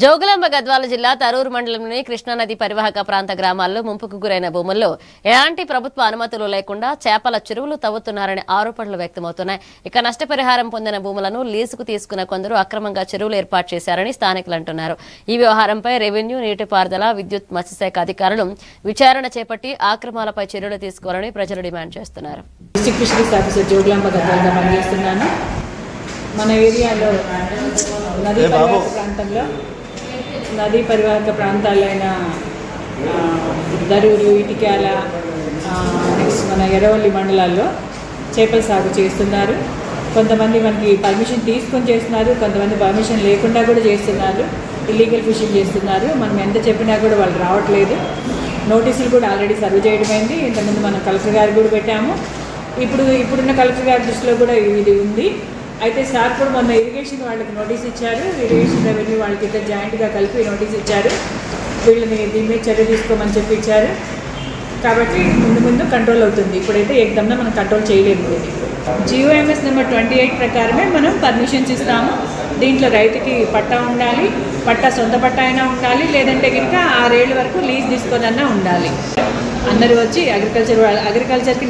జోగులాంబ గద్వాల జిల్లా తరూరు మండలంలోని కృష్ణానది పరివాహక ప్రాంత గ్రామాల్లో ముంపుకు గురైన భూముల్లో ఎలాంటి ప్రభుత్వ అనుమతులు లేకుండా చేపల చెరువులు తవ్వుతున్నారనే ఆరోపణలు వ్యక్తమవుతున్నాయి. ఇక నష్టపరిహారం పొందిన భూములను లీజుకు తీసుకున్న కొందరు అక్రమంగా చెరువులు ఏర్పాటు చేశారని స్థానికులు అంటున్నారు. ఈ వ్యవహారంపై రెవెన్యూ, నీటిపారుదల, విద్యుత్, మత్స్యశాఖ అధికారులు విచారణ చేపట్టి ఆక్రమాలపై చర్యలు తీసుకోవాలని ప్రజలు డిమాండ్ చేస్తున్నారు. మన ఏరియాలో నదీ పరివాహక ప్రాంతాలైన దరూరు, ఇటిక్యాల, నెక్స్ట్ మన ఎర్రవల్లి మండలాల్లో చేపల సాగు చేస్తున్నారు. కొంతమంది మనకి పర్మిషన్ తీసుకొని చేస్తున్నారు, కొంతమంది పర్మిషన్ లేకుండా కూడా చేస్తున్నారు. ఇల్లీగల్ ఫిషింగ్ చేస్తున్నారు. మనం ఎంత చెప్పినా కూడా వాళ్ళు రావట్లేదు. నోటీసులు కూడా ఆల్రెడీ సర్వ్ చేయడమైంది. ఇంతకుముందు మనం కలెక్టర్ గారు కూడా పెట్టాము. ఇప్పుడున్న కలెక్టర్ గారి దృష్టిలో కూడా ఇది ఉంది. అయితే సార్ కూడా మొన్న ఇరిగేషన్ వాళ్ళకి నోటీస్ ఇచ్చారు. ఇరిగేషన్, రెవెన్యూ వాళ్ళకి ఇద్దరు జాయింట్గా కలిపి నోటీస్ ఇచ్చారు. వీళ్ళని దీని మీద చర్య తీసుకోమని చెప్పి ఇచ్చారు. కాబట్టి ముందు కంట్రోల్ అవుతుంది. ఇప్పుడైతే ఏకదమ్న మనం కంట్రోల్ చేయలేము. GOMS నెంబర్ 28 ప్రకారమే మనం పర్మిషన్స్ ఇస్తాము. దీంట్లో రైతుకి పట్టా ఉండాలి, సొంత పట్టా అయినా ఉండాలి, లేదంటే కనుక 6 ఏళ్ళ వరకు లీజ్ తీసుకొనన్నా ఉండాలి. అందరూ వచ్చి అగ్రికల్చర్కి